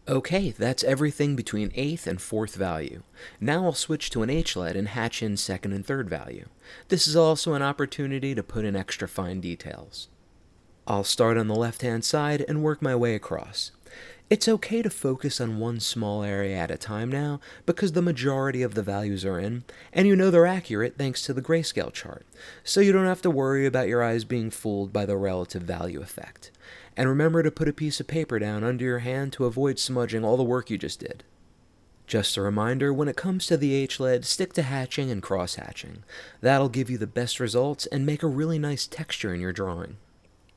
Okay, that's everything between 8th and 4th value. Now I'll switch to an H-LED and hatch in 2nd and 3rd value. This is also an opportunity to put in extra fine details. I'll start on the left-hand side and work my way across. It's okay to focus on one small area at a time now, because the majority of the values are in, and you know they're accurate thanks to the grayscale chart, so you don't have to worry about your eyes being fooled by the relative value effect. And remember to put a piece of paper down under your hand to avoid smudging all the work you just did. Just a reminder, when it comes to the H-LED, stick to hatching and cross-hatching. That'll give you the best results and make a really nice texture in your drawing.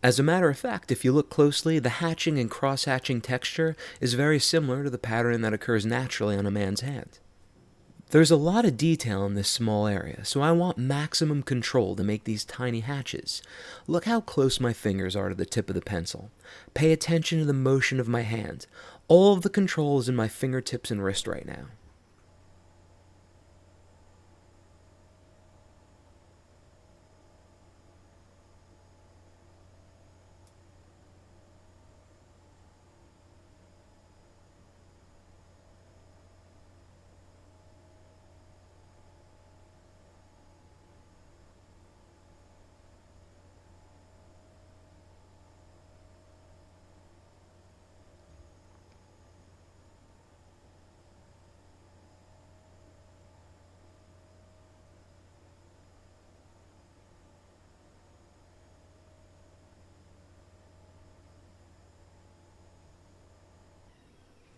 As a matter of fact, if you look closely, the hatching and cross-hatching texture is very similar to the pattern that occurs naturally on a man's hand. There's a lot of detail in this small area, so I want maximum control to make these tiny hatches. Look how close my fingers are to the tip of the pencil. Pay attention to the motion of my hand. All of the control is in my fingertips and wrist right now.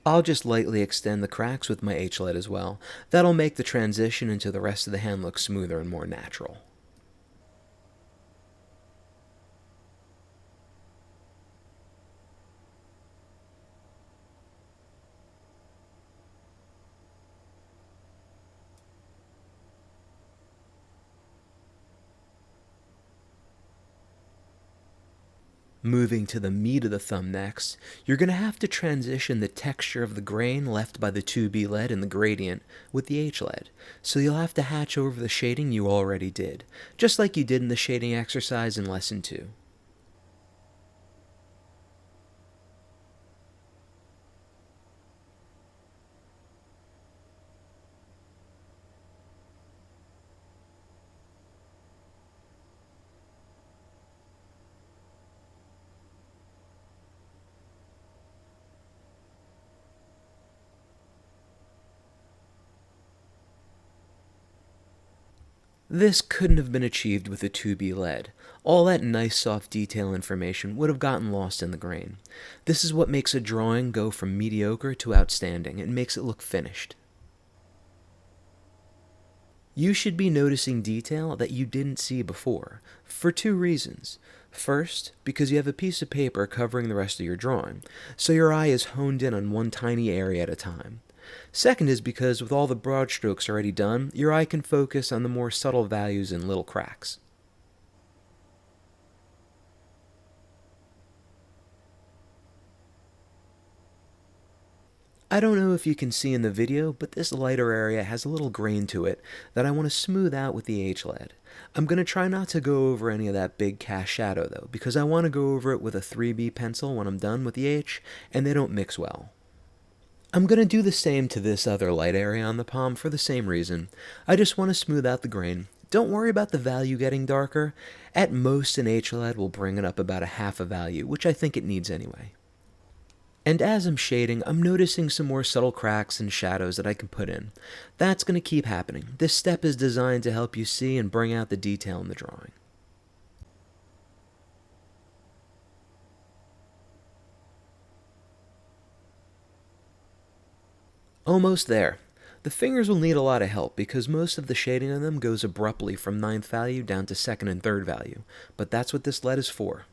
I'll just lightly extend the cracks with my H-LED as well. That'll make the transition into the rest of the hand look smoother and more natural. Moving to the meat of the thumb next, you're going to have to transition the texture of the grain left by the 2B lead in the gradient with the H-LED, so you'll have to hatch over the shading you already did, just like you did in the shading exercise in Lesson 2. This couldn't have been achieved with a 2B lead. All that nice soft detail information would have gotten lost in the grain. This is what makes a drawing go from mediocre to outstanding and makes it look finished. You should be noticing detail that you didn't see before, for two reasons. First, because you have a piece of paper covering the rest of your drawing, so your eye is honed in on one tiny area at a time. Second is because with all the broad strokes already done, your eye can focus on the more subtle values and little cracks. I don't know if you can see in the video, but this lighter area has a little grain to it that I want to smooth out with the H-LED. I'm going to try not to go over any of that big cast shadow though, because I want to go over it with a 3B pencil when I'm done with the H, and they don't mix well. I'm going to do the same to this other light area on the palm for the same reason. I just want to smooth out the grain. Don't worry about the value getting darker. At most an H-LED will bring it up about a half a value, which I think it needs anyway. And as I'm shading, I'm noticing some more subtle cracks and shadows that I can put in. That's going to keep happening. This step is designed to help you see and bring out the detail in the drawing. Almost there. The fingers will need a lot of help because most of the shading on them goes abruptly from 9th value down to 2nd and 3rd value, but that's what this lead is for.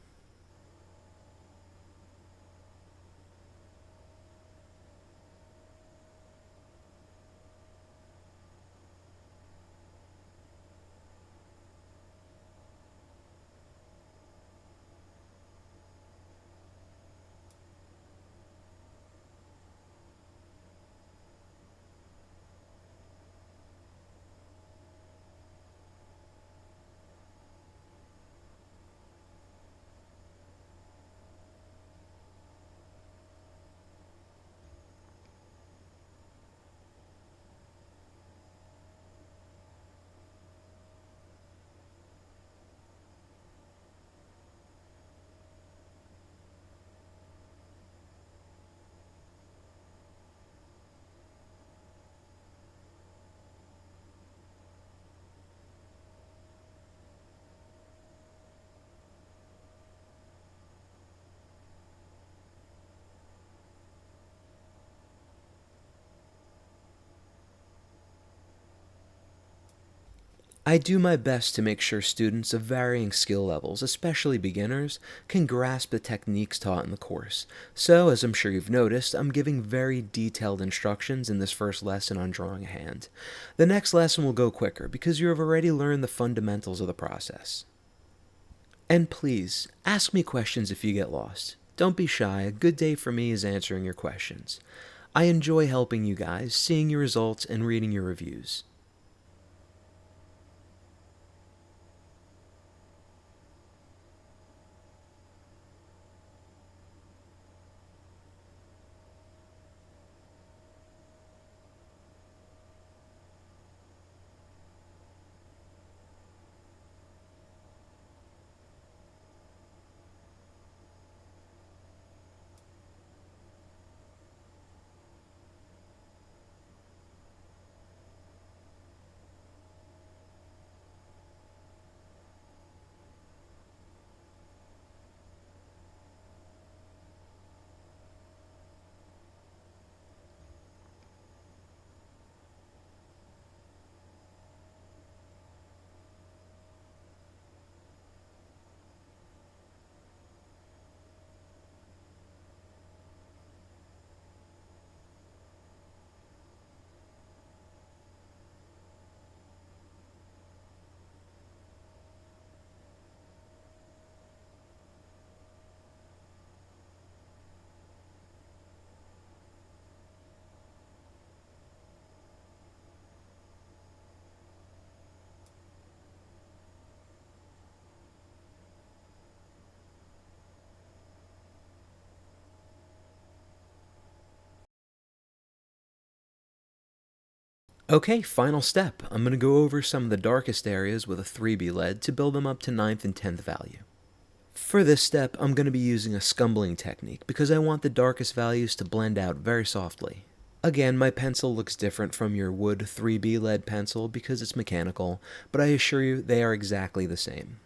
I do my best to make sure students of varying skill levels, especially beginners, can grasp the techniques taught in the course. So, as I'm sure you've noticed, I'm giving very detailed instructions in this first lesson on drawing a hand. The next lesson will go quicker because you have already learned the fundamentals of the process. And please, ask me questions if you get lost. Don't be shy, a good day for me is answering your questions. I enjoy helping you guys, seeing your results, and reading your reviews. Okay, final step. I'm going to go over some of the darkest areas with a 3B lead to build them up to 9th and 10th value. For this step, I'm going to be using a scumbling technique because I want the darkest values to blend out very softly. Again, my pencil looks different from your wood 3B lead pencil because it's mechanical, but I assure you they are exactly the same.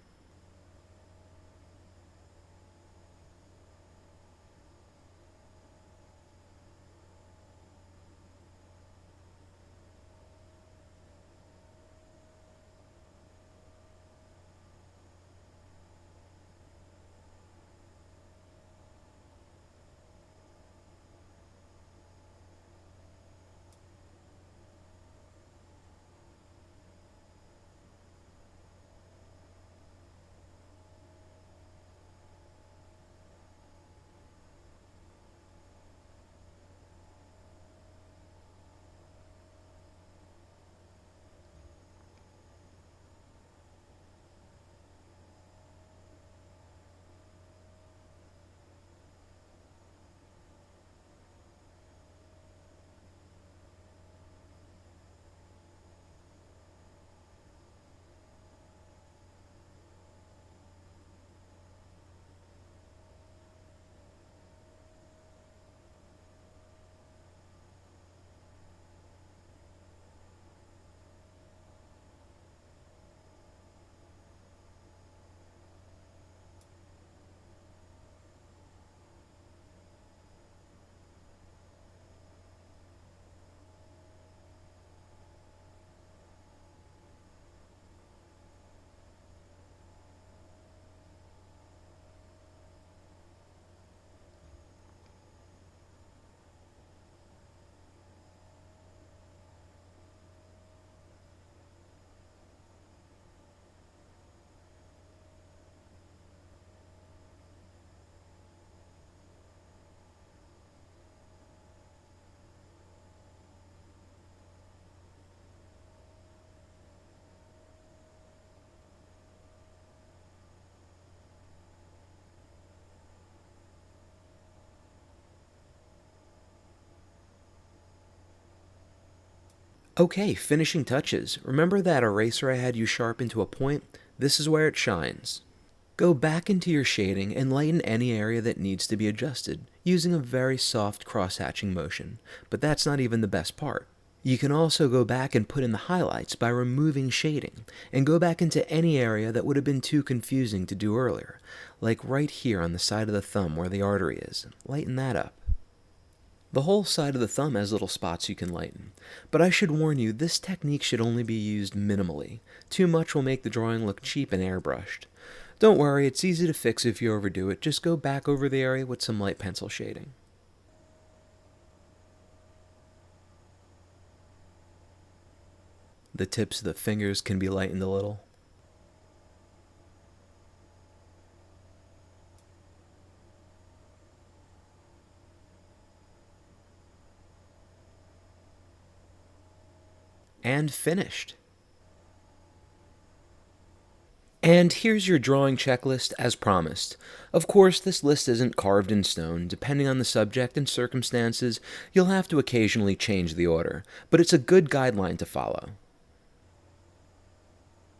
Okay, finishing touches. Remember that eraser I had you sharpen to a point? This is where it shines. Go back into your shading and lighten any area that needs to be adjusted, using a very soft cross-hatching motion. But that's not even the best part. You can also go back and put in the highlights by removing shading, and go back into any area that would have been too confusing to do earlier, like right here on the side of the thumb where the artery is. Lighten that up. The whole side of the thumb has little spots you can lighten, but I should warn you this technique should only be used minimally. Too much will make the drawing look cheap and airbrushed. Don't worry, it's easy to fix if you overdo it, just go back over the area with some light pencil shading. The tips of the fingers can be lightened a little. And finished. And here's your drawing checklist as promised. Of course, this list isn't carved in stone. Depending on the subject and circumstances, you'll have to occasionally change the order, but it's a good guideline to follow.